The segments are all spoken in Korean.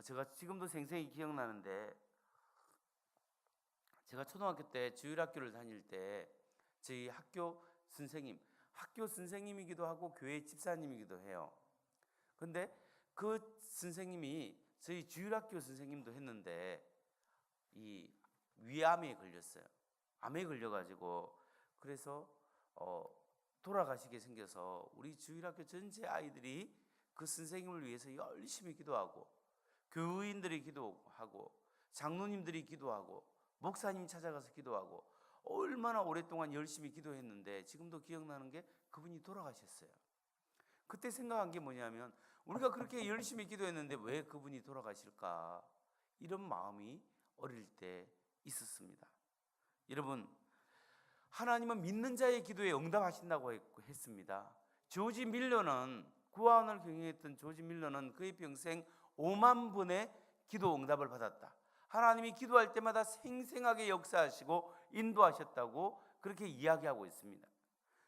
제가 지금도 생생히 기억나는데, 제가 초등학교 때 주일학교를 다닐 때 저희 학교 선생님이기도 하고 교회 집사님이기도 해요. 근데 그 선생님이 저희 주일학교 선생님도 했는데 이 위암에 걸렸어요. 암에 걸려가지고 그래서 돌아가시게 생겨서 우리 주일학교 전체 아이들이 그 선생님을 위해서 열심히 기도하고, 교인들이 기도하고, 장로님들이 기도하고, 목사님 찾아가서 기도하고, 얼마나 오랫동안 열심히 기도했는데 지금도 기억나는 게 그분이 돌아가셨어요. 그때 생각한 게 뭐냐면, 우리가 그렇게 열심히 기도했는데 왜 그분이 돌아가실까, 이런 마음이 어릴 때 있었습니다. 여러분, 하나님은 믿는 자의 기도에 응답하신다고 했습니다. 조지 밀러는, 구원을 경영했던 조지 밀러는 그의 평생 5만 번의 기도 응답을 받았다. 하나님이 기도할 때마다 생생하게 역사하시고 인도하셨다고 그렇게 이야기하고 있습니다.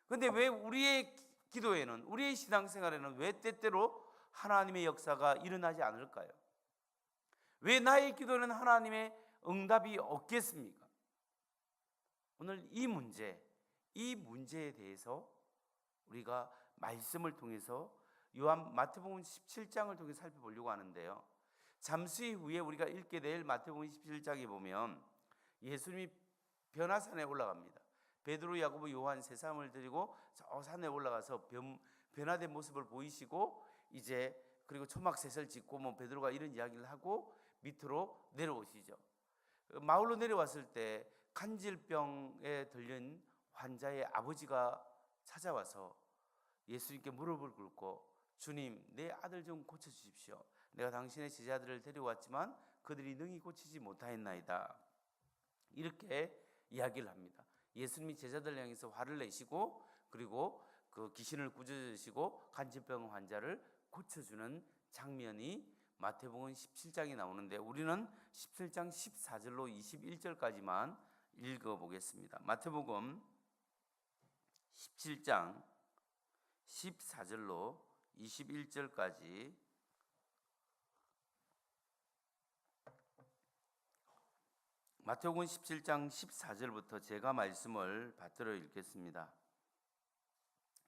그런데 왜 우리의 기도에는, 우리의 신앙생활에는 왜 때때로 하나님의 역사가 일어나지 않을까요? 왜 나의 기도는 하나님의 응답이 없겠습니까? 오늘 이 문제에 대해서 우리가 말씀을 통해서 마태복음 17장을 통해 살펴보려고 하는데요. 잠시 후에 우리가 읽게 될 마태복음 17장에 보면 예수님이 변화산에 올라갑니다. 베드로, 야고보, 요한 세 사람을 데리고 저 산에 올라가서 변화된 모습을 보이시고, 이제 그리고 초막셋을 짓고 베드로가 이런 이야기를 하고 밑으로 내려오시죠. 마을로 내려왔을 때 간질병에 들린 환자의 아버지가 찾아와서 예수님께 무릎을 꿇고, 주님, 내 아들 좀 고쳐주십시오. 내가 당신의 제자들을 데려왔지만 그들이 능히 고치지 못하였나이다. 이렇게 이야기를 합니다. 예수님이 제자들 향해서 화를 내시고, 그리고 그 귀신을 꾸짖으시고 간질병 환자를 고쳐주는 장면이 마태복음 17장에 나오는데, 우리는 17장 14절로 21절까지만 읽어보겠습니다. 마태복음 17장 14절로 21절까지 마태복음 17장 14절부터 제가 말씀을 받들어 읽겠습니다.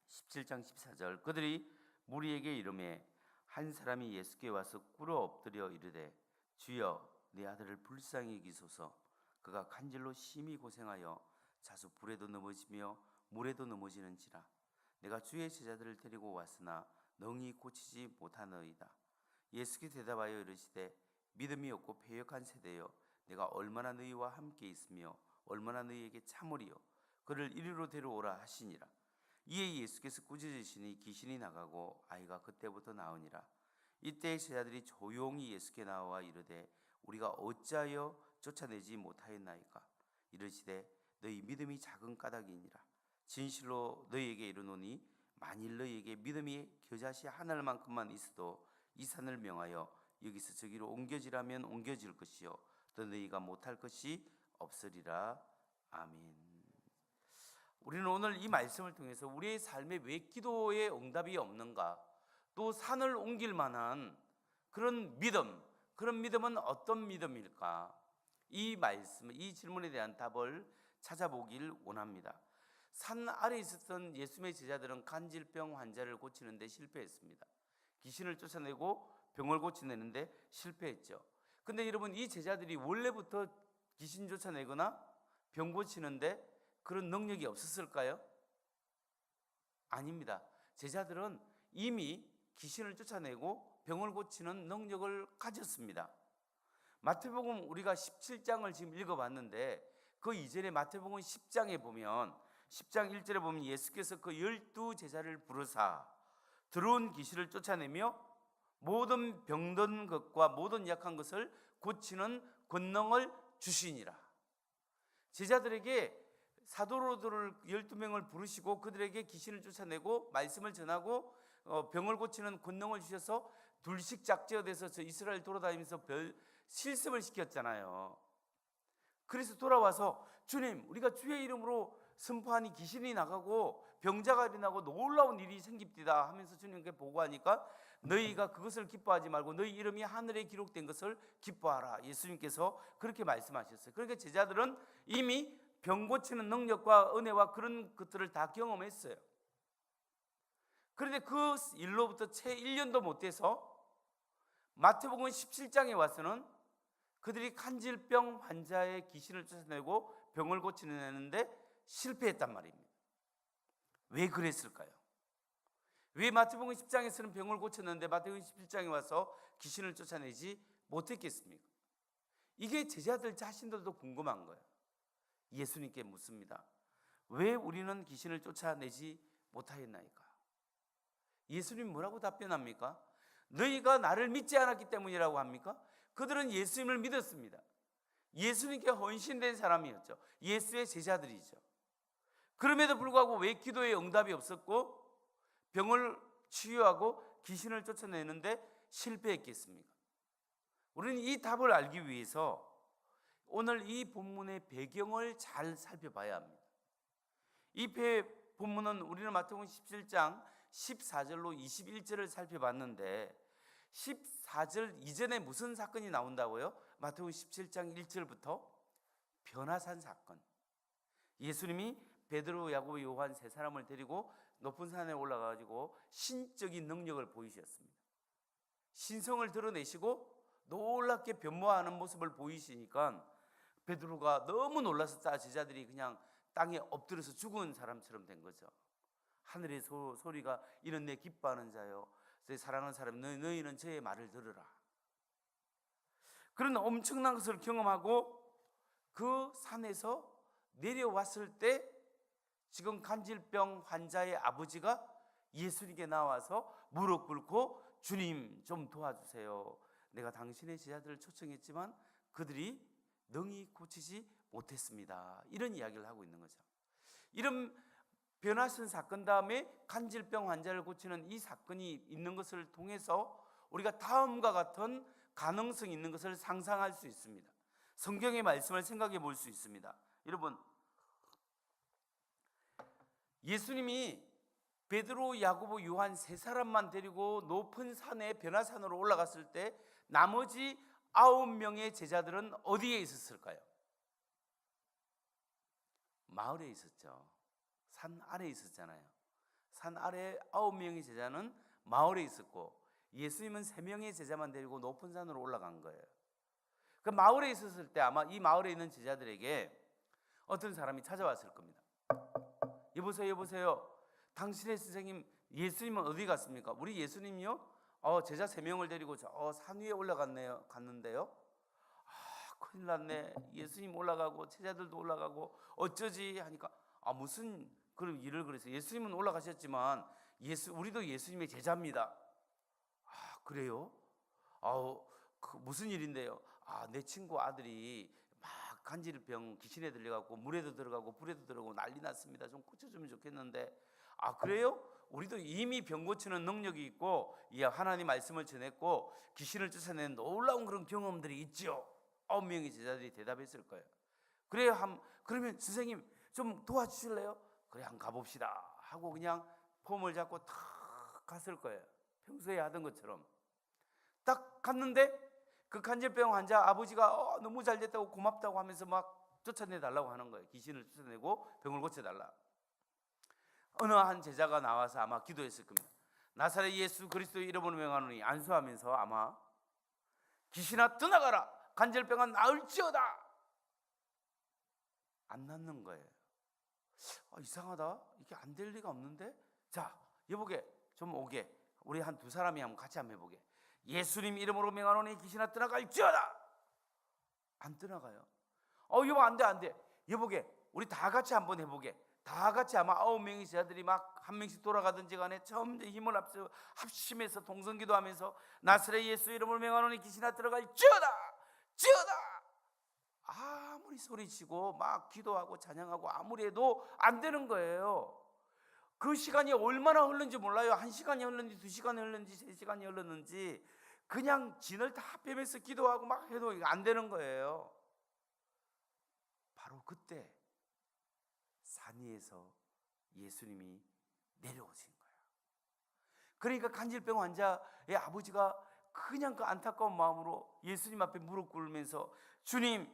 17장 14절. 그들이 무리에게 이르매 한 사람이 예수께 와서 꿇어 엎드려 이르되, 주여, 내 아들을 불쌍히 여기소서. 그가 간질로 심히 고생하여 자주 불에도 넘어지며 물에도 넘어지는지라. 내가 주의 제자들을 데리고 왔으나 능히 고치지 못하느이다. 예수께 대답하여 이르시되, 믿음이 없고 패역한 세대여, 내가 얼마나 너희와 함께 있으며 얼마나 너희에게 참으리요. 그를 이리로 데려오라 하시니라. 이에 예수께서 꾸짖으시니 귀신이 나가고 아이가 그때부터 나으니라. 이때 제자들이 조용히 예수께 나와 이르되, 우리가 어찌하여 쫓아내지 못하였나이까? 이르시되, 너희 믿음이 작은 까닭이니라. 진실로 너희에게 이르노니 만일 너희에게 믿음이 겨자씨 하늘만큼만 있어도 이 산을 명하여 여기서 저기로 옮겨지라면 옮겨질 것이요 또 너희가 못할 것이 없으리라. 아멘. 우리는 오늘 이 말씀을 통해서 우리의 삶에 왜 기도의 응답이 없는가, 또 산을 옮길 만한 그런 믿음은 어떤 믿음일까? 이 질문에 대한 답을 찾아보길 원합니다. 산 아래에 있었던 예수님의 제자들은 간질병 환자를 고치는데 실패했습니다. 귀신을 쫓아내고 병을 고치는데 실패했죠. 근데 여러분, 이 제자들이 원래부터 귀신 쫓아내거나 병 고치는데 그런 능력이 없었을까요? 아닙니다. 제자들은 이미 귀신을 쫓아내고 병을 고치는 능력을 가졌습니다. 마태복음 우리가 17장을 지금 읽어봤는데, 그 이전에 마태복음 10장에 보면 10장 1절에 보면 예수께서 그 12제자를 부르사 들어온 귀신을 쫓아내며 모든 병든 것과 모든 약한 것을 고치는 권능을 주시니라. 제자들에게 사도로들을 12명을 부르시고 그들에게 귀신을 쫓아내고 말씀을 전하고 병을 고치는 권능을 주셔서 둘씩 짝지어돼서 저 이스라엘 돌아다니면서 실습을 시켰잖아요. 그래서 돌아와서, 주님, 우리가 주의 이름으로 선포하니 귀신이 나가고 병자가 일어나고 놀라운 일이 생깁니다 하면서 주님께 보고하니까, 너희가 그것을 기뻐하지 말고 너희 이름이 하늘에 기록된 것을 기뻐하라. 예수님께서 그렇게 말씀하셨어요. 그러니까 제자들은 이미 병 고치는 능력과 은혜와 그런 것들을 다 경험했어요. 그런데 그 일로부터 채 1년도 못 돼서 마태복음 17장에 와서는 그들이 간질병 환자의 귀신을 쫓아내고 병을 고치는데 실패했단 말입니다. 왜 그랬을까요? 왜 마태복음 10장에서는 병을 고쳤는데 마태복음 17장에 와서 귀신을 쫓아내지 못했겠습니까? 이게 제자들 자신들도 궁금한 거예요. 예수님께 묻습니다. 왜 우리는 귀신을 쫓아내지 못하였나이까? 예수님 뭐라고 답변합니까? 너희가 나를 믿지 않았기 때문이라고 합니까? 그들은 예수님을 믿었습니다. 예수님께 헌신된 사람이었죠. 예수의 제자들이죠. 그럼에도 불구하고 왜 기도에 응답이 없었고 병을 치유하고 귀신을 쫓아내는데 실패했겠습니까? 우리는 이 답을 알기 위해서 오늘 이 본문의 배경을 잘 살펴봐야 합니다. 이 본문은 우리는 마태복음 17장 14절로 21절을 살펴봤는데 14절 이전에 무슨 사건이 나온다고요? 마태복음 17장 1절부터 변화산 사건. 예수님이 베드로, 야고보, 요한 세 사람을 데리고 높은 산에 올라가지고 신적인 능력을 보이셨습니다. 신성을 드러내시고 놀랍게 변모하는 모습을 보이시니까 베드로가 너무 놀라서 제자들이 그냥 땅에 엎드려서 죽은 사람처럼 된 거죠. 하늘의 소리가 이는 내 기뻐하는 자요 사랑하는 사람 너희는 저의 말을 들으라. 그런 엄청난 것을 경험하고 그 산에서 내려왔을 때 지금 간질병 환자의 아버지가 예수님께 나와서 무릎 꿇고 주님 좀 도와주세요. 내가 당신의 제자들을 초청했지만 그들이 능히 고치지 못했습니다. 이런 이야기를 하고 있는 거죠. 이런 변화선 사건 다음에 간질병 환자를 고치는 이 사건이 있는 것을 통해서 우리가 다음과 같은 가능성이 있는 것을 상상할 수 있습니다. 성경의 말씀을 생각해 볼 수 있습니다. 여러분, 예수님이 베드로, 야고보, 요한 세 사람만 데리고 높은 산에 변화산으로 올라갔을 때 나머지 9명의 제자들은 어디에 있었을까요? 마을에 있었죠. 산 아래에 있었잖아요. 산 아래 9명의 제자는 마을에 있었고 예수님은 3명의 제자만 데리고 높은 산으로 올라간 거예요. 그 마을에 있었을 때 아마 이 마을에 있는 제자들에게 어떤 사람이 찾아왔을 겁니다. 여보세요. 당신의 선생님 예수님은 어디 갔습니까? 우리 예수님이요? 제자 3명을 데리고 산 위에 갔는데요. 큰일 났네. 예수님 올라가고 제자들도 올라가고 어쩌지 하니까 무슨 그런 일을 그래서 예수님은 올라가셨지만 우리도 예수님의 제자입니다. 그래요? 무슨 일인데요? 내 친구 아들이 막 간질병 귀신에 들려갖고 물에도 들어가고 불에도 들어가고 난리 났습니다. 좀 고쳐주면 좋겠는데. 그래요? 우리도 이미 병 고치는 능력이 있고 하나님 말씀을 전했고 귀신을 쫓아내는 놀라운 그런 경험들이 있죠. 9명의 제자들이 대답했을 거예요. 그러면 선생님 좀 도와주실래요? 그래 한번 가봅시다 하고 그냥 폼을 잡고 탁 갔을 거예요. 평소에 하던 것처럼 딱 갔는데 그 간질병 환자 아버지가 너무 잘 됐다고 고맙다고 하면서 막 쫓아내달라고 하는 거예요. 귀신을 쫓아내고 병을 고쳐달라. 어느 한 제자가 나와서 아마 기도했을 겁니다. 나사렛 예수 그리스도 이름으로 명하노니 안수하면서 아마 귀신아 떠나가라, 간질병은 나을지어다. 안 낫는 거예요. 이상하다. 이게 안 될 리가 없는데. 자, 여보게 좀 오게. 우리 한 두 사람이 한번 같이 한번 해보게. 예수님 이름으로 명하노니 귀신아 떠나갈지어다. 안 떠나가요. 여보 안돼. 여보게 우리 다 같이 한번 해보게. 다 같이 아마 9명의 제자들이 막 한 명씩 돌아가든지 간에 처음 힘을 합심해서 동성기도하면서 나사렛 예수 이름으로 명하노니 귀신아 들어갈지어다. 아무리 소리치고 막 기도하고 찬양하고 아무리 해도 안 되는 거예요. 그 시간이 얼마나 흘렀는지 몰라요. 1시간이 흘렀는지 2시간이 흘렀는지 3시간이 흘렀는지 그냥 진을 다 빼면서 기도하고 막 해도 안 되는 거예요. 바로 그때 산 위에서 예수님이 내려오신 거예요. 그러니까 간질병 환자의 아버지가 그냥 그 안타까운 마음으로 예수님 앞에 무릎 꿇으면서 주님,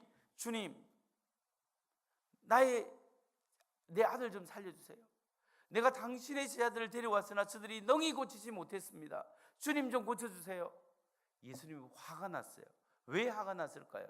내 아들 좀 살려주세요. 내가 당신의 제자들을 데려왔으나 저들이 능히 고치지 못했습니다. 주님 좀 고쳐주세요. 예수님이 화가 났어요. 왜 화가 났을까요?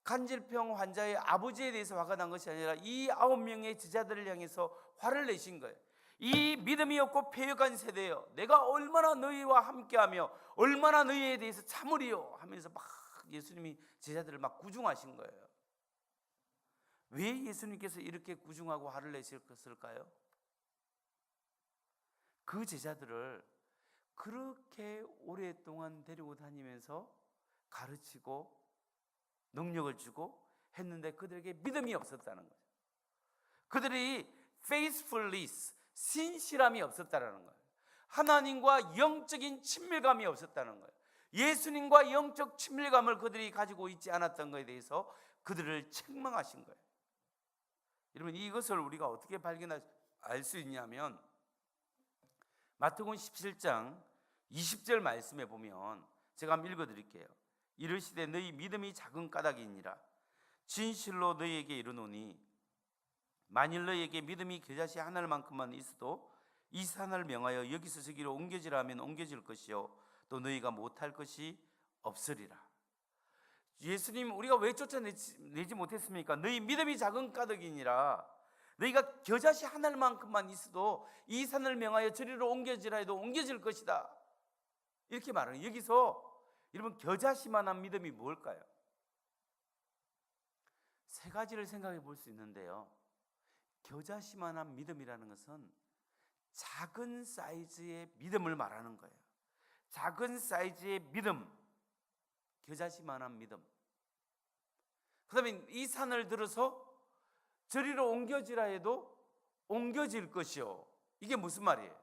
간질병 환자의 아버지에 대해서 화가 난 것이 아니라 이 9명의 제자들을 향해서 화를 내신 거예요. 이 믿음이 없고 패역한 세대여, 내가 얼마나 너희와 함께하며 얼마나 너희에 대해서 참으리요 하면서 막 예수님이 제자들을 막 구중하신 거예요. 왜 예수님께서 이렇게 구중하고 화를 내셨을까요? 그 제자들을 그렇게 오랫동안 데리고 다니면서 가르치고 능력을 주고 했는데 그들에게 믿음이 없었다는 거예요. 그들이 faithfulness, 신실함이 없었다는 거예요. 하나님과 영적인 친밀감이 없었다는 거예요. 예수님과 영적 친밀감을 그들이 가지고 있지 않았던 것에 대해서 그들을 책망하신 거예요. 여러분, 이것을 우리가 어떻게 알 수 있냐면 마태복음 17장 20절 말씀에 보면 제가 한번 읽어드릴게요. 이르시되 너희 믿음이 작은 까닭이니라. 진실로 너희에게 이르노니 만일 너희에게 믿음이 겨자씨 하나만큼만 있어도 이 산을 명하여 여기서 저기로 옮겨지라 하면 옮겨질 것이요 또 너희가 못할 것이 없으리라. 예수님 우리가 왜 쫓아내지 못했습니까? 너희 믿음이 작은 까닭이니라. 너희가 겨자씨 하나만큼만 있어도 이 산을 명하여 저리로 옮겨지라 해도 옮겨질 것이다. 이렇게 말하는, 여기서 여러분 겨자씨만한 믿음이 뭘까요? 세 가지를 생각해 볼 수 있는데요. 겨자씨만한 믿음이라는 것은 작은 사이즈의 믿음을 말하는 거예요. 작은 사이즈의 믿음, 겨자씨만한 믿음. 그 다음에 이 산을 들어서 저리로 옮겨지라 해도 옮겨질 것이요. 이게 무슨 말이에요?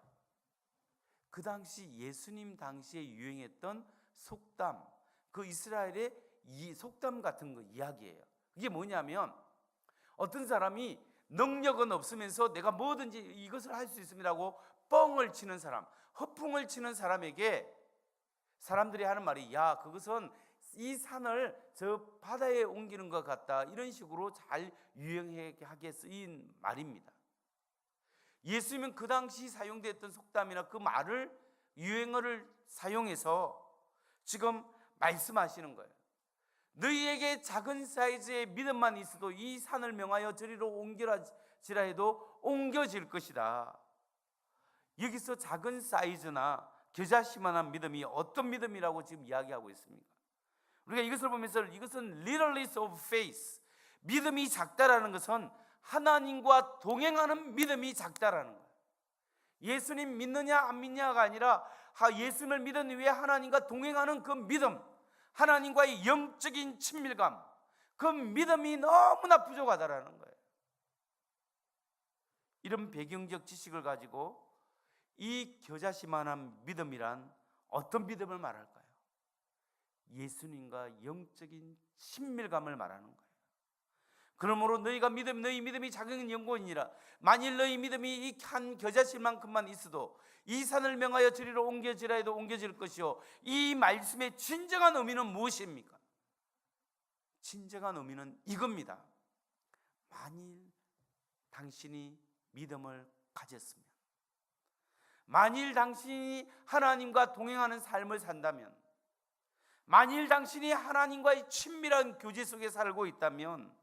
그 당시 예수님 당시에 유행했던 속담, 그 이스라엘의 이 속담 같은 거 이야기예요. 그게 뭐냐면 어떤 사람이 능력은 없으면서 내가 뭐든지 이것을 할 수 있습니다고 뻥을 치는 사람, 허풍을 치는 사람에게 사람들이 하는 말이, 야, 그것은 이 산을 저 바다에 옮기는 것 같다, 이런 식으로 잘 유행하게 쓰인 말입니다. 예수님은 그 당시 사용됐던 속담이나 그 말을, 유행어를 사용해서 지금 말씀하시는 거예요. 너희에게 작은 사이즈의 믿음만 있어도 이 산을 명하여 저리로 옮겨지라 해도 옮겨질 것이다. 여기서 작은 사이즈나 겨자씨만한 믿음이 어떤 믿음이라고 지금 이야기하고 있습니까? 우리가 이것을 보면서 이것은 littleness of faith, 믿음이 작다라는 것은 하나님과 동행하는 믿음이 작다라는 거예요. 예수님 믿느냐 안 믿느냐가 아니라 예수님을 믿은 이후에 하나님과 동행하는 그 믿음, 하나님과의 영적인 친밀감, 그 믿음이 너무나 부족하다라는 거예요. 이런 배경적 지식을 가지고 이 겨자씨만한 믿음이란 어떤 믿음을 말할까요? 예수님과 영적인 친밀감을 말하는 거예요. 그러므로 너희 믿음이 작은 영혼이니라. 만일 너희 믿음이 이 한 겨자씨만큼만 있어도 이 산을 명하여 저리로 옮겨지라 해도 옮겨질 것이요. 이 말씀의 진정한 의미는 무엇입니까? 진정한 의미는 이겁니다. 만일 당신이 믿음을 가졌으면, 만일 당신이 하나님과 동행하는 삶을 산다면, 만일 당신이 하나님과의 친밀한 교제 속에 살고 있다면,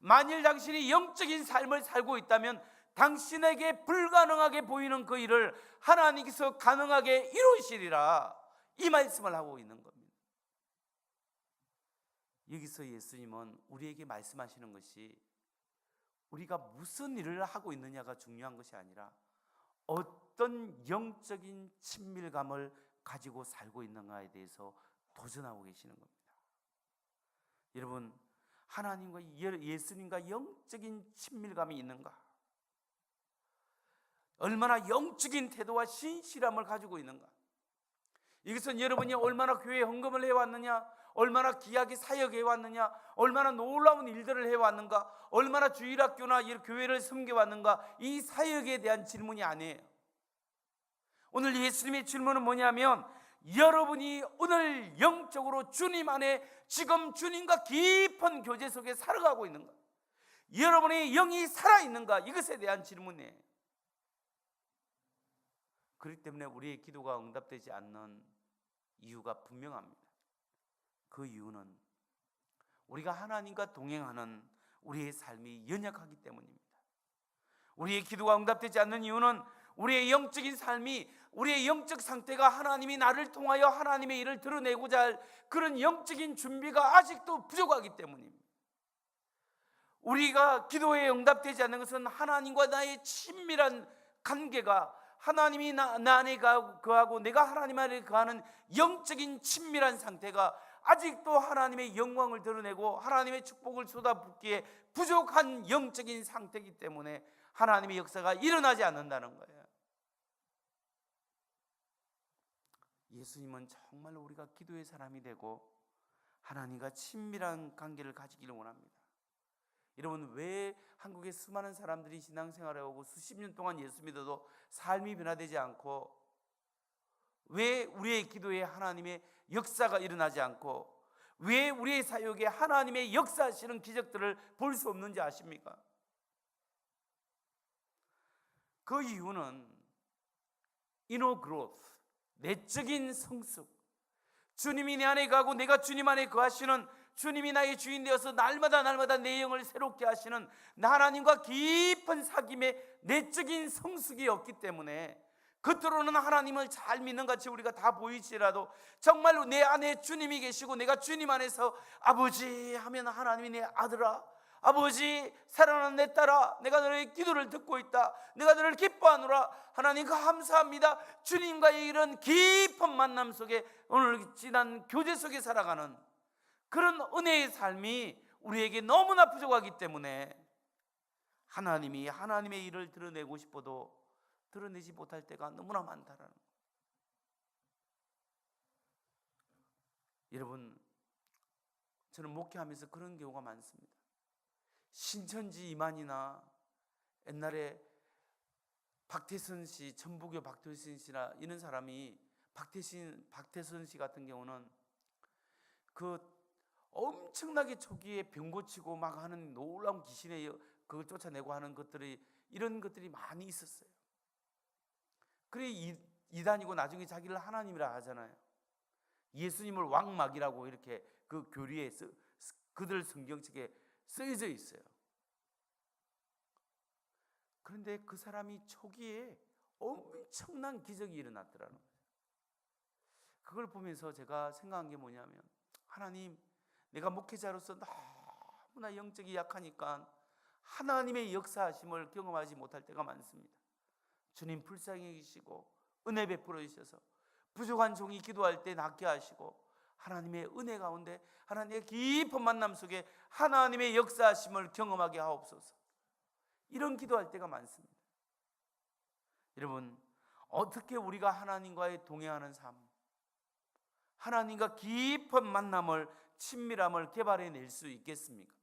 만일 당신이 영적인 삶을 살고 있다면 당신에게 불가능하게 보이는 그 일을 하나님께서 가능하게 이루시리라, 이 말씀을 하고 있는 겁니다. 여기서 예수님은 우리에게 말씀하시는 것이 우리가 무슨 일을 하고 있느냐가 중요한 것이 아니라 어떤 영적인 친밀감을 가지고 살고 있는가에 대해서 도전하고 계시는 겁니다. 여러분, 하나님과 예수님과 영적인 친밀감이 있는가? 얼마나 영적인 태도와 신실함을 가지고 있는가? 이것은 여러분이 얼마나 교회에 헌금을 해왔느냐, 얼마나 귀하게 사역해왔느냐, 얼마나 놀라운 일들을 해왔는가, 얼마나 주일학교나 교회를 섬겨왔는가, 이 사역에 대한 질문이 아니에요. 오늘 예수님의 질문은 뭐냐면, 여러분이 오늘 영적으로 주님 안에 지금 주님과 깊은 교제 속에 살아가고 있는가? 여러분의 영이 살아있는가? 이것에 대한 질문이에요. 그렇기 때문에 우리의 기도가 응답되지 않는 이유가 분명합니다. 그 이유는 우리가 하나님과 동행하는 우리의 삶이 연약하기 때문입니다. 우리의 기도가 응답되지 않는 이유는 우리의 영적인 삶이, 우리의 영적 상태가 하나님이 나를 통하여 하나님의 일을 드러내고자 할 그런 영적인 준비가 아직도 부족하기 때문입니다. 우리가 기도에 응답되지 않는 것은 하나님과 나의 친밀한 관계가, 하나님이 나 안에 거하고 내가 하나님 안에 거하는 영적인 친밀한 상태가 아직도 하나님의 영광을 드러내고 하나님의 축복을 쏟아붓기에 부족한 영적인 상태이기 때문에 하나님의 역사가 일어나지 않는다는 거예요. 예수님은 정말로 우리가 기도의 사람이 되고 하나님과 친밀한 관계를 가지기를 원합니다. 여러분, 왜 한국의 수많은 사람들이 신앙생활을 하고 수십 년 동안 예수 믿어도 삶이 변화되지 않고, 왜 우리의 기도에 하나님의 역사가 일어나지 않고, 왜 우리의 사역에 하나님의 역사하시는 기적들을 볼 수 없는지 아십니까? 그 이유는 inner growth, 내적인 성숙, 주님이 내 안에 거하고 내가 주님 안에 거하시는, 주님이 나의 주인 되어서 날마다 내 영을 새롭게 하시는 하나님과 깊은 사귐의 내적인 성숙이 없기 때문에, 겉으로는 하나님을 잘 믿는 같이 우리가 다 보이지라도 정말로 내 안에 주님이 계시고 내가 주님 안에서 아버지 하면 하나님이 내 아들아, 아버지 사랑하는 내 딸아, 내가 너의 기도를 듣고 있다, 내가 너를 기뻐하노라, 하나님 감사합니다. 주님과의 이런 깊은 만남 속에 오늘 지난 교제 속에 살아가는 그런 은혜의 삶이 우리에게 너무나 부족하기 때문에 하나님이 하나님의 일을 드러내고 싶어도 드러내지 못할 때가 너무나 많다라는 거예요. 여러분, 저는 목회하면서 그런 경우가 많습니다. 신천지 이만희나 옛날에 박태선 씨, 전부교 박태선 씨나 이런 사람이, 박태선 씨 같은 경우는 그 엄청나게 초기에 병 고치고 막 하는 놀라운 귀신에 그걸 쫓아내고 하는 것들이, 이런 것들이 많이 있었어요. 그래 이단이고 나중에 자기를 하나님이라 하잖아요. 예수님을 왕막이라고 이렇게 그 교리에 그들 성경책에 쓰여져 있어요. 그런데 그 사람이 초기에 엄청난 기적이 일어났더라는 거예요. 그걸 보면서 제가 생각한 게 뭐냐면, 하나님, 내가 목회자로서 너무나 영적이 약하니까 하나님의 역사하심을 경험하지 못할 때가 많습니다. 주님 불쌍히 계시고 은혜 베풀어 주셔서 부족한 종이 기도할 때 낫게 하시고 하나님의 은혜 가운데 하나님의 깊은 만남 속에 하나님의 역사하심을 경험하게 하옵소서. 이런 기도할 때가 많습니다. 여러분, 어떻게 우리가 하나님과의 동행하는 삶, 하나님과 깊은 만남을, 친밀함을 개발해낼 수 있겠습니까?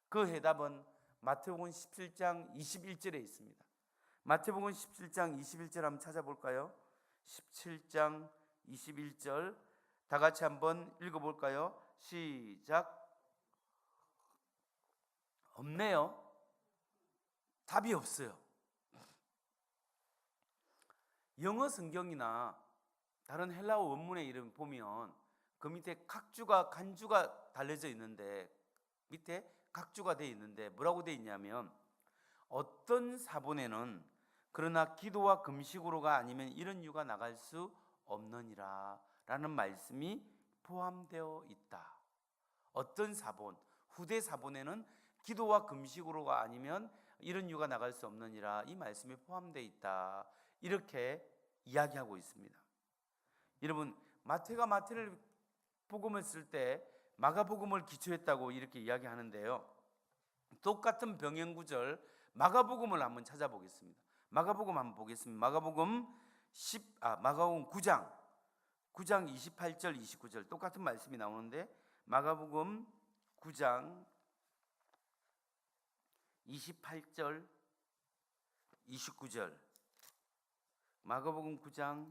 그 해답은 마태복음 17장 21절에 있습니다. 마태복음 17장 21절 한번 찾아볼까요? 17장 21절 다 같이 한번 읽어볼까요? 시작. 없네요. 답이 없어요. 영어 성경이나 다른 헬라어 원문의 이름 보면 그 밑에 간주가 달려져 있는데, 밑에 각주가 되어 있는데 뭐라고 되어 있냐면, 어떤 사본에는 그러나 기도와 금식으로가 아니면 이런 유가 나갈 수 없느니라 라는 말씀이 포함되어 있다. 어떤 사본, 후대 사본에는 기도와 금식으로가 아니면 이런 유가 나갈 수 없느니라, 이 말씀이 포함되어 있다, 이렇게 이야기하고 있습니다. 여러분, 마태가 마태를 복음을 쓸 때 마가복음을 기초했다고 이렇게 이야기하는데요, 똑같은 병행 구절 마가복음을 한번 찾아보겠습니다. 마가복음 한번 보겠습니다. 마가복음 9장 28절 29절 똑같은 말씀이 나오는데, 마가복음 9장 28절 29절 마가복음 9장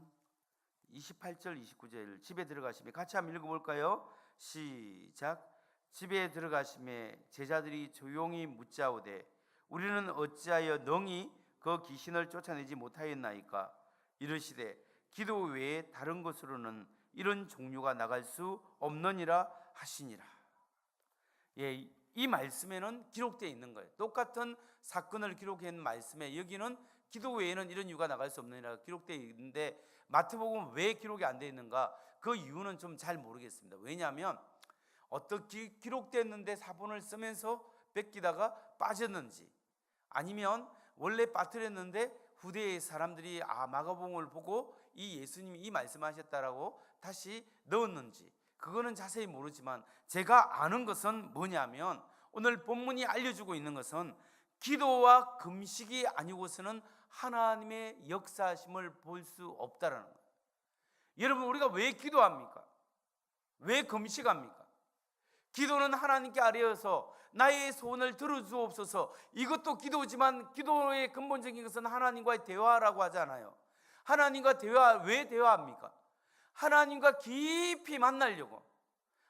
28절 29절 집에 들어가시면 같이 한번 읽어볼까요? 시작. 집에 들어가시매 제자들이 조용히 묻자오되 우리는 어찌하여 능히 그 귀신을 쫓아내지 못하였나이까? 이르시되 기도 외에 다른 것으로는 이런 종류가 나갈 수 없느니라 하시니라. 예, 이 말씀에는 기록되어 있는 거예요. 똑같은 사건을 기록한 말씀에 여기는 기도 외에는 이런 이유가 나갈 수 없느니라 기록되어 있는데 마태복음은 왜 기록이 안 되어 있는가? 그 이유는 좀 잘 모르겠습니다. 왜냐하면 어떻게 기록됐는데 사본을 쓰면서 뺏기다가 빠졌는지, 아니면 원래 빠뜨렸는데 후대의 사람들이 마가복음을 보고 이 예수님이 이 말씀하셨다라고 다시 넣었는지, 그거는 자세히 모르지만 제가 아는 것은 뭐냐면 오늘 본문이 알려주고 있는 것은 기도와 금식이 아니고서는 하나님의 역사하심을 볼 수 없다라는 거예요. 여러분, 우리가 왜 기도합니까? 왜 금식합니까? 기도는 하나님께 아뢰어서 나의 소원을 들어주옵소서, 이것도 기도지만 기도의 근본적인 것은 하나님과의 대화라고 하잖아요. 하나님과 대화, 왜 대화합니까? 하나님과 깊이 만나려고,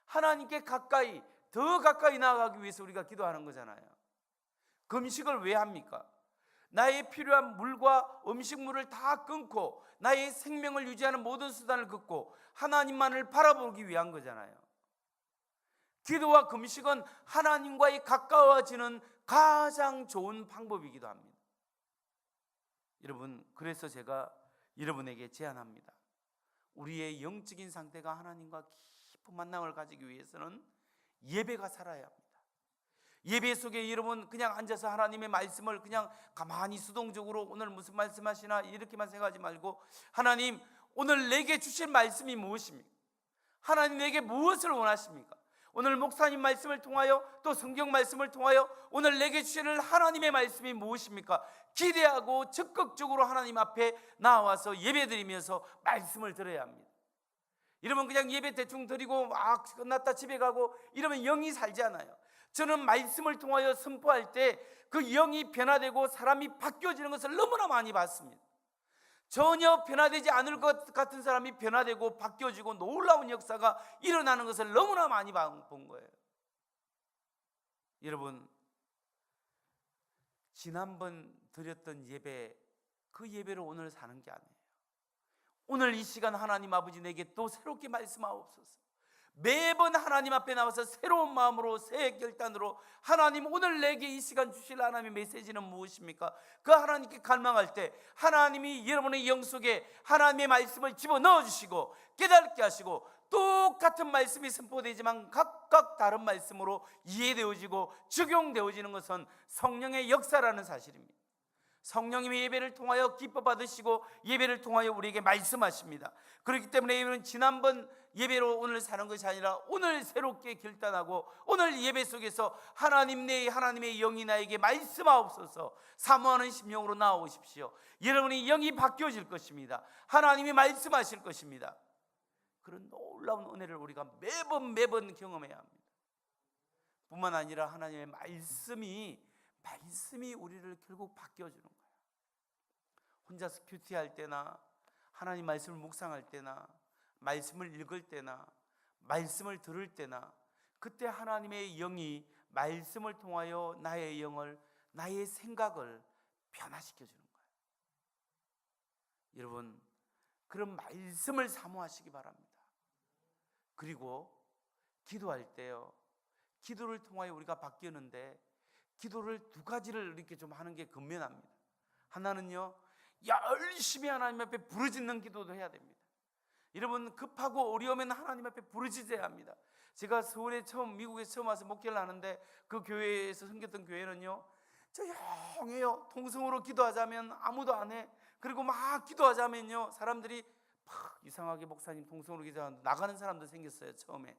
하나님께 가까이, 더 가까이 나아가기 위해서 우리가 기도하는 거잖아요. 금식을 왜 합니까? 나의 필요한 물과 음식물을 다 끊고 나의 생명을 유지하는 모든 수단을 긋고 하나님만을 바라보기 위한 거잖아요. 기도와 금식은 하나님과의 가까워지는 가장 좋은 방법이기도 합니다. 여러분, 그래서 제가 여러분에게 제안합니다. 우리의 영적인 상태가 하나님과 깊은 만남을 가지기 위해서는 예배가 살아야 합니다. 예배 속에 여러분 그냥 앉아서 하나님의 말씀을 그냥 가만히 수동적으로 오늘 무슨 말씀하시나 이렇게만 생각하지 말고, 하나님 오늘 내게 주실 말씀이 무엇입니까? 하나님 내게 무엇을 원하십니까? 오늘 목사님 말씀을 통하여 또 성경 말씀을 통하여 오늘 내게 주시는 하나님의 말씀이 무엇입니까? 기대하고 적극적으로 하나님 앞에 나와서 예배드리면서 말씀을 들어야 합니다. 이러면 그냥 예배 대충 드리고 끝났다 집에 가고 이러면 영이 살지 않아요. 저는 말씀을 통하여 선포할 때 그 영이 변화되고 사람이 바뀌어지는 것을 너무나 많이 봤습니다. 전혀 변화되지 않을 것 같은 사람이 변화되고 바뀌어지고 놀라운 역사가 일어나는 것을 너무나 많이 본 거예요. 여러분, 지난번 드렸던 예배, 그 예배로 오늘 사는 게 아니에요. 오늘 이 시간 하나님 아버지 내게 또 새롭게 말씀하옵소서. 매번 하나님 앞에 나와서 새로운 마음으로 새 결단으로, 하나님 오늘 내게 이 시간 주실 하나님의 메시지는 무엇입니까? 그 하나님께 갈망할 때 하나님이 여러분의 영 속에 하나님의 말씀을 집어넣어 주시고 깨닫게 하시고, 똑같은 말씀이 선포되지만 각각 다른 말씀으로 이해되어지고 적용되어지는 것은 성령의 역사라는 사실입니다. 성령님의 예배를 통하여 기뻐 받으시고 예배를 통하여 우리에게 말씀하십니다. 그렇기 때문에 예배는 지난번 예배로 오늘 사는 것이 아니라 오늘 새롭게 결단하고 오늘 예배 속에서 하나님 내 하나님의 영이 나에게 말씀하옵소서, 사모하는 심령으로 나오십시오. 여러분의 영이 바뀌어질 것입니다. 하나님이 말씀하실 것입니다. 그런 놀라운 은혜를 우리가 매번 경험해야 합니다. 뿐만 아니라 하나님의 말씀이 우리를 결국 바뀌어주는 거예요. 혼자서 큐티할 때나 하나님 말씀을 묵상할 때나 말씀을 읽을 때나 말씀을 들을 때나, 그때 하나님의 영이 말씀을 통하여 나의 영을, 나의 생각을 변화시켜 주는 거예요. 여러분, 그런 말씀을 사모하시기 바랍니다. 그리고 기도할 때요, 기도를 통하여 우리가 바뀌었는데 기도를 두 가지를 이렇게 좀 하는 게 근면합니다. 하나는요, 열심히 하나님 앞에 부르짖는 기도도 해야 됩니다. 여러분, 급하고 어려우면 하나님 앞에 부르짖어야 합니다. 제가 서울에 미국에 처음 와서 목회를 하는데 그 교회에서 섬겼던 교회는요, 조용해요. 통성으로 기도하자면 아무도 안 해. 그리고 막 기도하자면요, 사람들이 막 이상하게 목사님 통성으로 기도하는데 나가는 사람도 생겼어요, 처음에.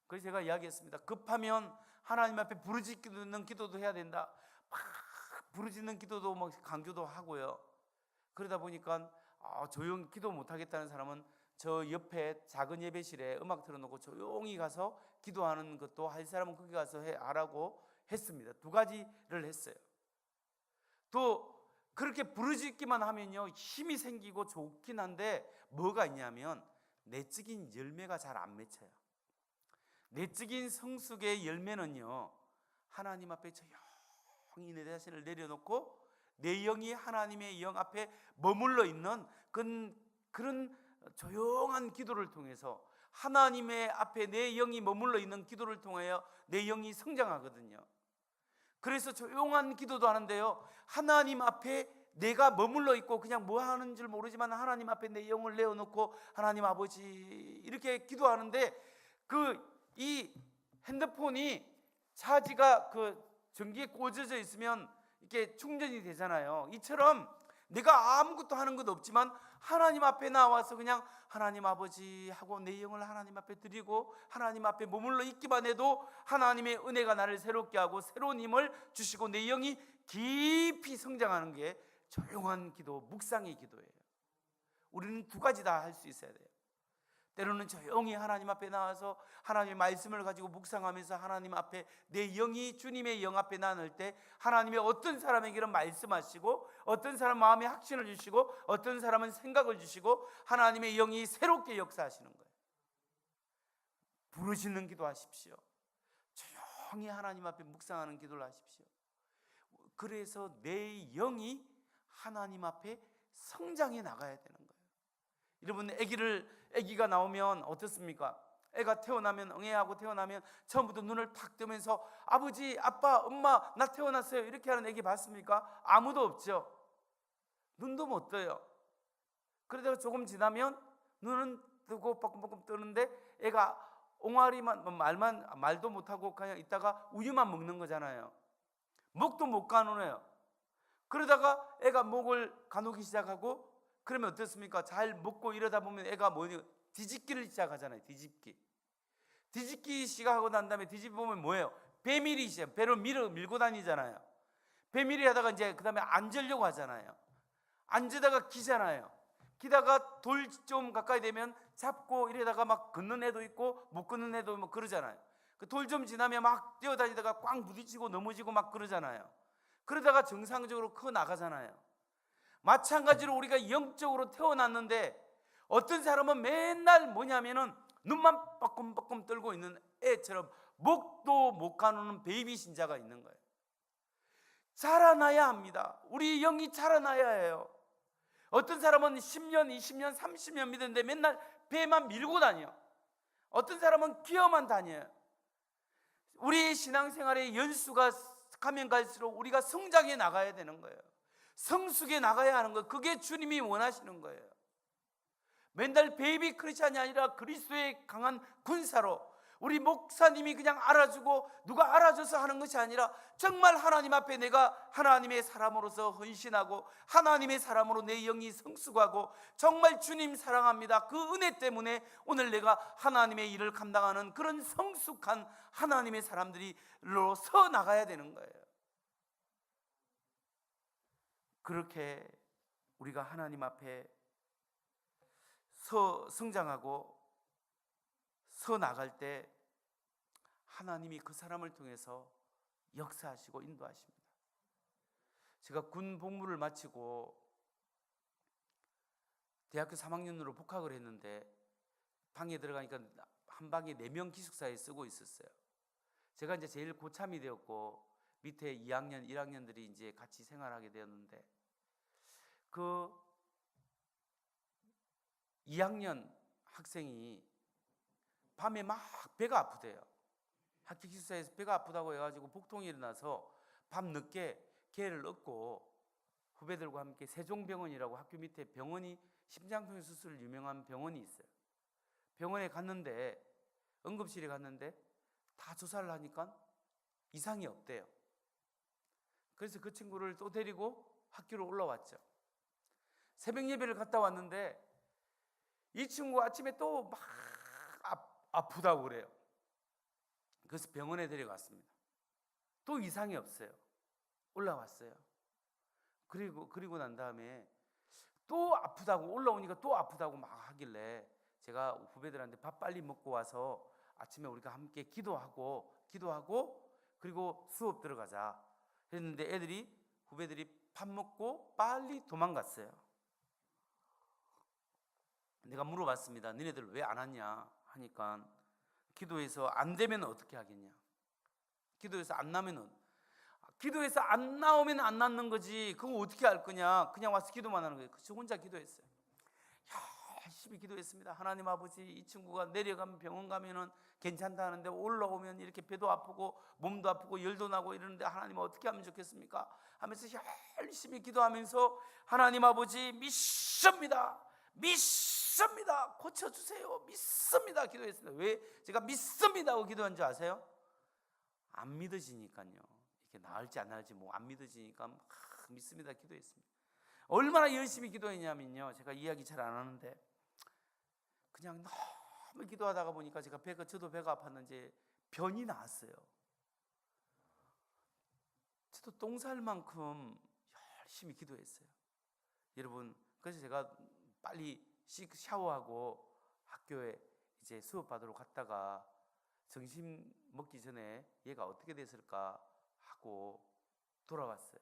그래서 제가 이야기했습니다. 급하면 하나님 앞에 부르짖는 기도도 해야 된다. 막 부르짖는 기도도 막 강조도 하고요. 그러다 보니까 조용히 기도 못하겠다는 사람은 저 옆에 작은 예배실에 음악 틀어놓고 조용히 가서 기도하는 것도, 할 사람은 거기 가서 하라고 했습니다. 두 가지를 했어요. 또 그렇게 부르짖기만 하면요 힘이 생기고 좋긴 한데 뭐가 있냐면 내적인 열매가 잘 안 맺혀요. 내적인 성숙의 열매는요 하나님 앞에 조용히 내 자신을 내려놓고 내 영이 하나님의 영 앞에 머물러 있는 그런 조용한 기도를 통해서, 하나님의 앞에 내 영이 머물러 있는 기도를 통하여 내 영이 성장하거든요. 그래서 조용한 기도도 하는데요 하나님 앞에 내가 머물러 있고 그냥 뭐 하는 줄 모르지만 하나님 앞에 내 영을 내어놓고 하나님 아버지 이렇게 기도하는데 이 핸드폰이 차지가 전기에 꽂혀져 있으면 이렇게 충전이 되잖아요. 이처럼 내가 아무것도 하는 것 없지만 하나님 앞에 나와서 그냥 하나님 아버지 하고 내 영을 하나님 앞에 드리고 하나님 앞에 머물러 있기만 해도 하나님의 은혜가 나를 새롭게 하고 새로운 힘을 주시고 내 영이 깊이 성장하는 게 조용한 기도, 묵상의 기도예요. 우리는 두 가지 다 할 수 있어야 돼요. 때로는 조용히 하나님 앞에 나와서 하나님의 말씀을 가지고 묵상하면서 하나님 앞에 내 영이 주님의 영 앞에 나눌 때 하나님의 어떤 사람에게는 말씀하시고 어떤 사람 마음에 확신을 주시고 어떤 사람은 생각을 주시고 하나님의 영이 새롭게 역사하시는 거예요. 부르짖는 기도하십시오. 조용히 하나님 앞에 묵상하는 기도를 하십시오. 그래서 내 영이 하나님 앞에 성장해 나가야 되는 거예요. 여러분 아기가 나오면 어떻습니까? 애가 태어나면 응애하고 태어나면 처음부터 눈을 탁 뜨면서 아버지, 아빠, 엄마 나 태어났어요 이렇게 하는 애기 봤습니까? 아무도 없죠. 눈도 못 떠요. 그러다가 조금 지나면 눈은 뜨고 빠끔빠끔 뜨는데 애가 옹알이만 말도 못하고 그냥 있다가 우유만 먹는 거잖아요. 목도 못 가누네요. 그러다가 애가 목을 가누기 시작하고 그러면 어떻습니까? 잘 먹고 이러다 보면 애가 뒤집기를 시작하잖아요. 뒤집기 시작하고 난 다음에 뒤집어 보면 뭐예요? 배밀이 시작. 배를 밀고 다니잖아요. 배밀이 하다가 이제 그 다음에 앉으려고 하잖아요. 앉으다가 기잖아요. 기다가 돌 좀 가까이 되면 잡고 이러다가 막 걷는 애도 있고 못 걷는 애도 뭐 그러잖아요. 그 돌 좀 지나면 막 뛰어다니다가 꽝 부딪히고 넘어지고 막 그러잖아요. 그러다가 정상적으로 커 나가잖아요. 마찬가지로 우리가 영적으로 태어났는데 어떤 사람은 맨날 뭐냐면은 눈만 빠끔빠끔 떨고 있는 애처럼 목도 못 가누는 베이비 신자가 있는 거예요. 자라나야 합니다. 우리 영이 자라나야 해요. 어떤 사람은 10년, 20년, 30년 믿었는데 맨날 배만 밀고 다녀. 어떤 사람은 기어만 다녀요. 우리 신앙생활의 연수가 가면 갈수록 우리가 성장해 나가야 되는 거예요. 성숙해 나가야 하는 거예요. 그게 주님이 원하시는 거예요. 맨날 베이비 크리스찬이 아니라 그리스도의 강한 군사로, 우리 목사님이 그냥 알아주고 누가 알아줘서 하는 것이 아니라 정말 하나님 앞에 내가 하나님의 사람으로서 헌신하고 하나님의 사람으로 내 영이 성숙하고 정말 주님 사랑합니다, 그 은혜 때문에 오늘 내가 하나님의 일을 감당하는 그런 성숙한 하나님의 사람들이로 서 나가야 되는 거예요. 그렇게 우리가 하나님 앞에 성장하고 서 나갈 때 하나님이 그 사람을 통해서 역사하시고 인도하십니다. 제가 군 복무를 마치고 대학교 3학년으로 복학을 했는데 방에 들어가니까 한 방에 4명 기숙사에 쓰고 있었어요. 제가 이제 제일 고참이 되었고 밑에 2학년, 1학년들이 이제 같이 생활하게 되었는데 그 2학년 학생이 밤에 막 배가 아프대요. 학교 기숙사에서 배가 아프다고 해가지고 복통이 일어나서 밤늦게 개를 얻고 후배들과 함께 세종병원이라고 학교 밑에 병원이 심장통일 수술 유명한 병원이 있어요. 병원에 갔는데 응급실에 갔는데 다 조사를 하니까 이상이 없대요. 그래서 그 친구를 또 데리고 학교로 올라왔죠. 새벽 예배를 갔다 왔는데 이 친구 아침에 또 막 아프다고 그래요. 그래서 병원에 데려갔습니다. 또 이상이 없어요. 올라왔어요. 그리고 난 다음에 또 아프다고 올라오니까 또 아프다고 막 하길래 제가 후배들한테 밥 빨리 먹고 와서 아침에 우리가 함께 기도하고 그리고 수업 들어가자 했는데 후배들이 밥 먹고 빨리 도망갔어요. 내가 물어봤습니다. 너네들 왜 안 왔냐 하니까 기도해서 안 되면 어떻게 하겠냐. 기도해서 안 나오면 안 낫는 거지. 그거 어떻게 할 거냐. 그냥 와서 기도만 하는 거예요. 저 혼자 기도했어요. 열심히 기도했습니다. 하나님 아버지, 이 친구가 내려가면 병원 가면은 괜찮다 하는데 올라오면 이렇게 배도 아프고 몸도 아프고 열도 나고 이러는데 하나님 어떻게 하면 좋겠습니까? 하면서 열심히 기도하면서 하나님 아버지 믿습니다. 고쳐주세요. 믿습니다. 기도했습니다. 왜 제가 믿습니다 하고 기도한 줄 아세요? 안 믿어지니까요. 이렇게 나을지 안 나을지 안 믿어지니까 믿습니다 기도했습니다. 얼마나 열심히 기도했냐면요, 제가 이야기 잘 안 하는데 그냥 너무 기도하다가 보니까 저도 배가 아팠는지 변이 나왔어요. 저도 똥 쌀 만큼 열심히 기도했어요. 여러분, 그래서 제가 빨리 샤워하고 학교에 이제 수업 받으러 갔다가 점심 먹기 전에 얘가 어떻게 됐을까 하고 돌아왔어요.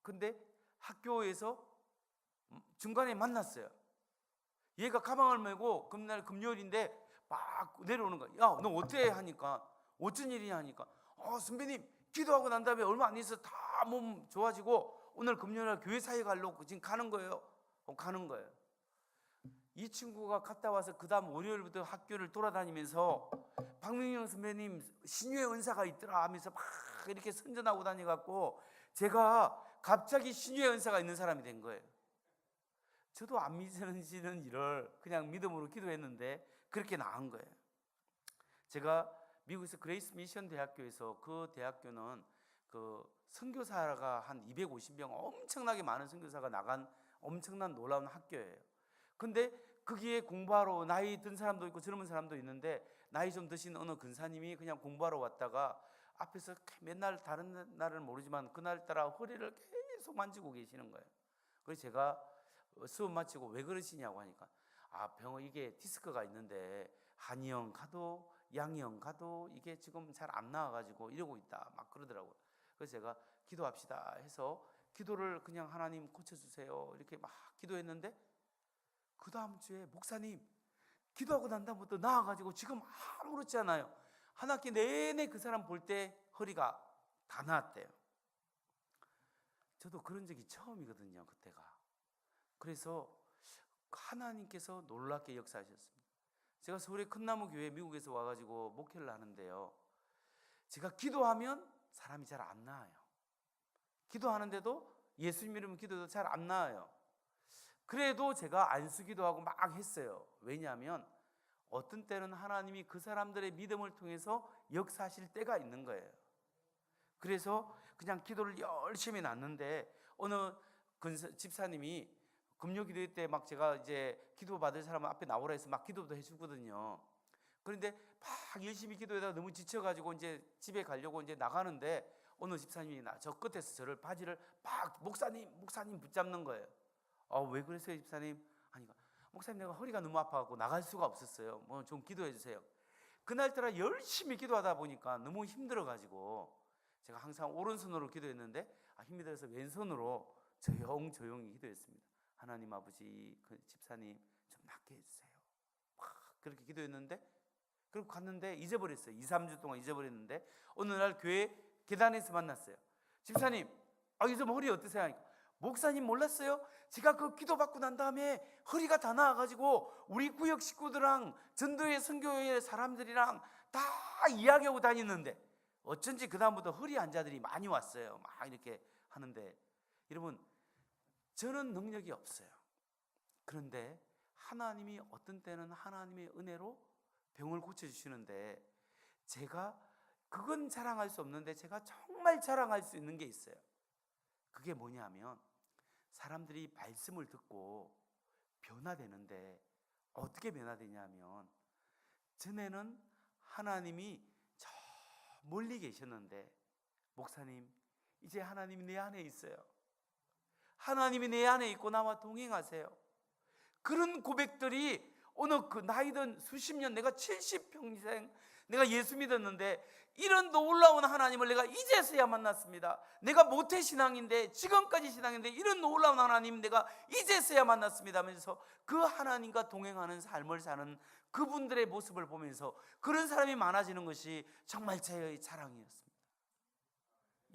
근데 학교에서 중간에 만났어요. 얘가 가방을 메고 금날 금요일인데 막 내려오는 거야. 야, 너 어때? 하니까 어쩐 일이냐 하니까 선배님 기도하고 난 다음에 얼마 안 있어 다 몸 좋아지고 오늘 금요일날 교회 사회 가려고 지금 가는 거예요. 가는 거예요. 이 친구가 갔다 와서 그 다음 월요일부터 학교를 돌아다니면서 박명영 선배님 신유의 은사가 있더라 하면서 막 이렇게 선전하고 다니갖고 제가 갑자기 신유의 은사가 있는 사람이 된 거예요. 저도 안 믿어지는 일을 그냥 믿음으로 기도했는데 그렇게 나은 거예요. 제가 미국에서 그레이스 미션 대학교에서, 그 대학교는 그 선교사가 한 250명 엄청나게 많은 선교사가 나간 엄청난 놀라운 학교예요. 근데 거기에 공부하러 나이 든 사람도 있고 젊은 사람도 있는데 나이 좀 드신 어느 근사님이 그냥 공부하러 왔다가 앞에서 맨날 다른 날은 모르지만 그날따라 허리를 계속 만지고 계시는 거예요. 그래서 제가 수업 마치고 왜 그러시냐고 하니까 병원 이게 디스크가 있는데 한의원 가도 양의원 가도 이게 지금 잘 안 나와가지고 이러고 있다 막 그러더라고요. 그래서 제가 기도합시다 해서 기도를 그냥 하나님 고쳐주세요 이렇게 막 기도했는데 그 다음 주에 목사님 기도하고 난 다음부터 나와가지고 지금 아무렇지 않아요. 한 학기 내내 그 사람 볼 때 허리가 다 나았대요. 저도 그런 적이 처음이거든요 그때가. 그래서 하나님께서 놀랍게 역사하셨습니다. 제가 서울의 큰나무 교회 미국에서 와가지고 목회를 하는데요, 제가 기도하면 사람이 잘 안 나아요. 기도하는데도 예수님 이름 기도도 잘 안 나아요. 그래도 제가 안수기도하고 막 했어요. 왜냐하면 어떤 때는 하나님이 그 사람들의 믿음을 통해서 역사하실 때가 있는 거예요. 그래서 그냥 기도를 열심히 났는데 어느 집사님이 금요기도 때 막 제가 이제 기도 받을 사람 앞에 나오라 해서 막 기도도 해주거든요. 그런데 막 열심히 기도하다가 너무 지쳐가지고 이제 집에 가려고 이제 나가는데 어느 집사님이 저 끝에서 저를 바지를 막 목사님 붙잡는 거예요. 왜 그랬어요 집사님? 하니까 목사님 내가 허리가 너무 아파갖고 나갈 수가 없었어요. 뭐 좀 기도해 주세요. 그날따라 열심히 기도하다 보니까 너무 힘들어가지고 제가 항상 오른손으로 기도했는데 힘이 들어서 왼손으로 조용히 기도했습니다. 하나님 아버지 그 집사님 좀 낫게 해주세요. 그렇게 기도했는데 그리고 갔는데 잊어버렸어요. 2-3주 동안 잊어버렸는데 어느 날 교회 계단에서 만났어요. 집사님 요즘 허리 어떠세요? 하니까 목사님 몰랐어요? 제가 그 기도받고 난 다음에 허리가 다 나아가지고 우리 구역 식구들랑 전도회 선교회 사람들이랑 다 이야기하고 다니는데 어쩐지 그 다음부터 허리 환자들이 많이 왔어요. 막 이렇게 하는데 여러분 저는 능력이 없어요. 그런데 하나님이 어떤 때는 하나님의 은혜로 병을 고쳐주시는데 제가 그건 자랑할 수 없는데 제가 정말 자랑할 수 있는 게 있어요. 그게 뭐냐면 사람들이 말씀을 듣고 변화되는데 어떻게 변화되냐면 전에는 하나님이 저 멀리 계셨는데 목사님 이제 하나님이 내 안에 있어요. 하나님이 내 안에 있고 나와 동행하세요. 그런 고백들이 어느 그 나이든 수십 년 내가 70평생 내가 예수 믿었는데 이런 놀라운 하나님을 내가 이제서야 만났습니다. 내가 모태신앙인데, 지금까지 신앙인데 이런 놀라운 하나님 내가 이제서야 만났습니다 하면서 그 하나님과 동행하는 삶을 사는 그분들의 모습을 보면서 그런 사람이 많아지는 것이 정말 제 자랑이었습니다.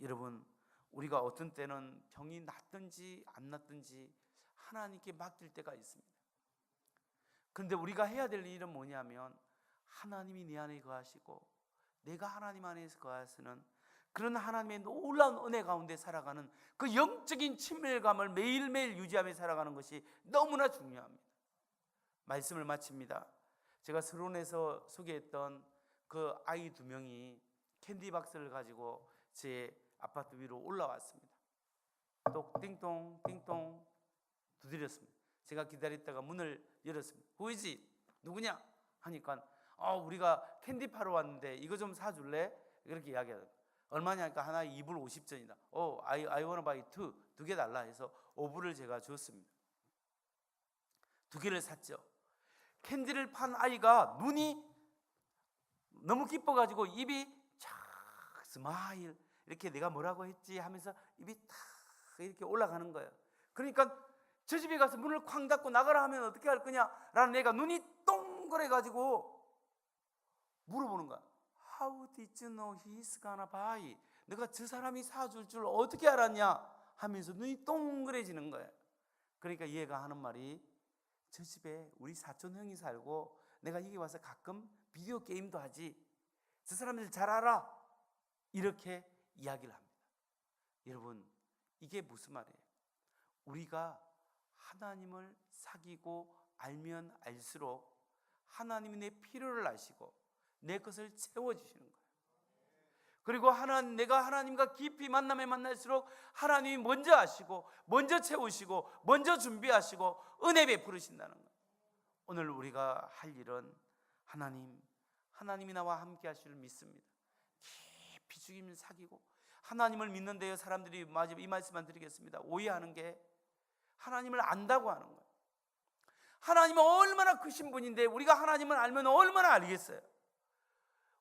여러분, 우리가 어떤 때는 병이 낫든지 안 낫든지 하나님께 맡길 때가 있습니다. 그런데 우리가 해야 될 일은 뭐냐면, 하나님이 내 안에 거하시고 내가 하나님 안에서 거하시는 그런 하나님의 놀라운 은혜 가운데 살아가는 그 영적인 친밀감을 매일매일 유지하며 살아가는 것이 너무나 중요합니다. 말씀을 마칩니다. 제가 서론에서 소개했던 그 아이 2명이 캔디박스를 가지고 제 아파트 위로 올라왔습니다. 또 띵동 띵동 두드렸습니다. 제가 기다렸다가 문을 열었습니다. 보이지? 누구냐? 하니까 우리가 캔디 파러 왔는데 이거 좀 사줄래? 이렇게 이야기하더라고요. 얼마냐니까 하나에 2불 50전이다. I wanna buy 2. 2개 달라 해서 5불을 제가 줬습니다. 2개를 샀죠. 캔디를 판 아이가 눈이 너무 기뻐가지고 입이 쫙 스마일, 이렇게 내가 뭐라고 했지 하면서 입이 탁 이렇게 올라가는 거예요. 그러니까 저 집에 가서 문을 쾅 닫고 나가라 하면 어떻게 할 거냐 라는 애가 눈이 동그래가지고 물어보는 거야. How did you know he's gonna buy? 내가 저 사람이 사줄 줄 어떻게 알았냐 하면서 눈이 동그래지는 거예요. 그러니까 얘가 하는 말이, 저 집에 우리 사촌 형이 살고 내가 여기 와서 가끔 비디오 게임도 하지, 저 사람들 잘 알아, 이렇게 이야기를 합니다. 여러분, 이게 무슨 말이에요? 우리가 하나님을 사귀고 알면 알수록 하나님이 내 필요를 아시고 내 것을 채워주시는 거예요. 그리고 내가 하나님과 깊이 만나면 만날수록 하나님이 먼저 아시고 먼저 채우시고 먼저 준비하시고 은혜 베푸르신다는 거예요. 오늘 우리가 할 일은 하나님이 나와 함께 하실 줄 믿습니다. 깊이 주님을 사귀고 하나님을 믿는데요, 사람들이 이 말씀만 드리겠습니다. 오해하는 게 하나님을 안다고 하는 거예요. 하나님은 얼마나 크신 분인데 우리가 하나님을 알면 얼마나 알겠어요.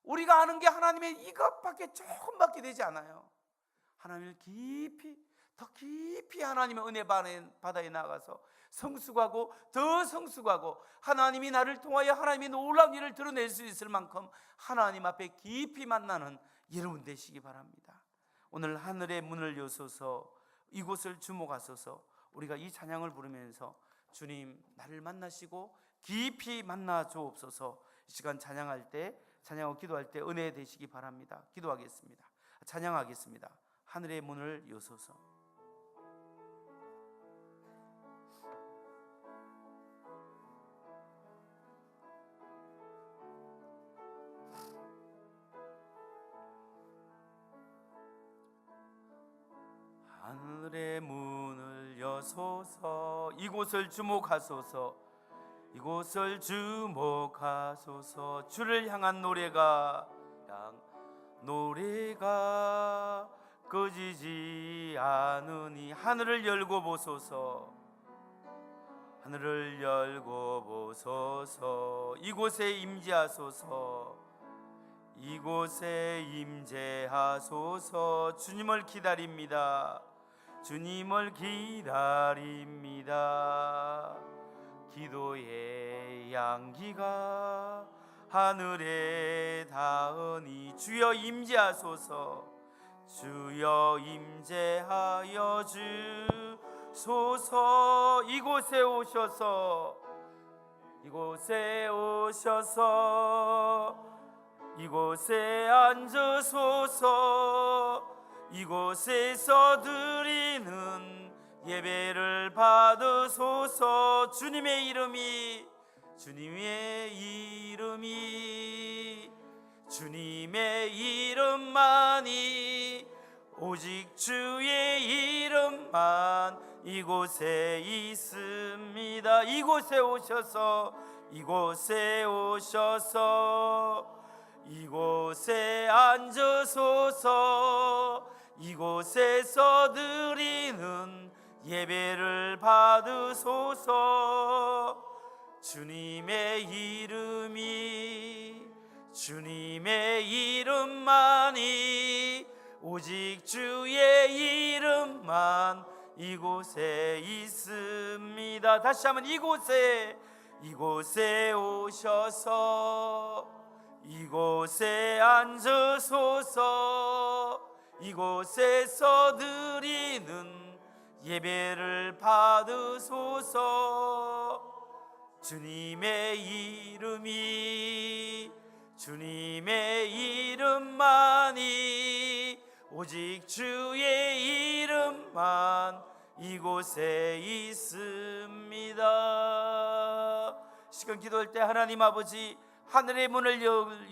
우리가 아는 게 하나님의 이것밖에 조금밖에 되지 않아요. 하나님을 더 깊이 하나님의 은혜 바다에 나가서 성숙하고 더 성숙하고 하나님이 나를 통하여 하나님의 놀라운 일을 드러낼 수 있을 만큼 하나님 앞에 깊이 만나는 여러분 되시기 바랍니다. 오늘 하늘의 문을 여소서, 이곳을 주목하소서. 우리가 이 찬양을 부르면서 주님 나를 만나시고 깊이 만나 주옵소서. 이 시간 찬양하고 기도할 때 은혜 되시기 바랍니다. 기도하겠습니다. 찬양하겠습니다. 하늘의 문을 여소서. 하늘의 문을 여소서, 이곳을 주목하소서, 이곳을 주목하소서. 주를 향한 노래가 꺼지지 않으니 하늘을 열고 보소서, 하늘을 열고 보소서. 이곳에 임재하소서, 이곳에 임재하소서. 주님을 기다립니다. 주님을 기다립니다. 기도의 양기가 하늘에 닿으니 주여 임재하소서, 주여 임재하여 주소서. 이곳에 오셔서, 이곳에 오셔서, 이곳에 앉으소서. 이곳에서 드리는 예배를 받으소서. 주님의 이름만이 오직 주의 이름만 이곳에 있습니다. 이곳에 오셔서, 이곳에 앉으소서. 이곳에서 드리는 예배를 받으소서. 주님의 주님의 이름만이, 오직 주의 이름만 이곳에 있습니다. 다시 한번 이곳에 오셔서 이곳에 앉으소서. 이곳에서 드리는 예배를 받으소서. 주님의 이름만이, 오직 주의 이름만 이곳에 있습니다. 시간 기도할 때 하나님 아버지, 하늘의 문을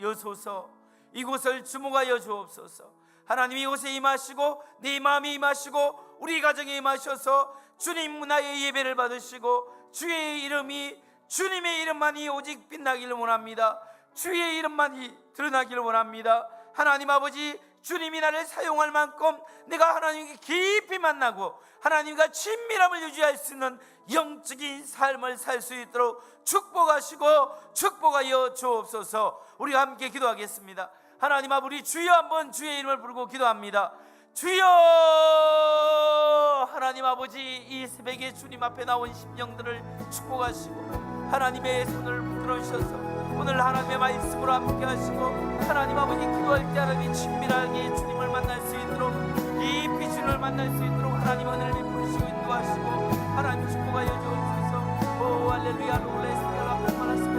여소서. 이곳을 주목하여 주옵소서. 하나님, 이곳에 임하시고 내 마음에 임하시고 우리 가정에 임하셔서 주님 문화의 예배를 받으시고 주의 이름이, 주님의 이름만이 오직 빛나기를 원합니다. 주의 이름만이 드러나기를 원합니다. 하나님 아버지, 주님이 나를 사용할 만큼 내가 하나님께 깊이 만나고 하나님과 친밀함을 유지할 수 있는 영적인 삶을 살 수 있도록 축복하시고 축복하여 주옵소서. 우리가 함께 기도하겠습니다. 하나님 아버지, 주여 한번 주의 이름을 부르고 기도합니다. 주여! 하나님 아버지, 이 새벽에 주님 앞에 나온 심령들을 축복하시고 하나님의 손을 붙들어 주셔서 오늘 하나님의 말씀으로 함께 하시고, 하나님 아버지, 기도할 때 하나님이 친밀하게 주님을 만날 수 있도록, 깊이 주님을 만날 수 있도록 하나님 은혜를 베푸시고 인도하시고 하나님 축복하여 주옵소서. 오 할렐루야. 놀라스미라.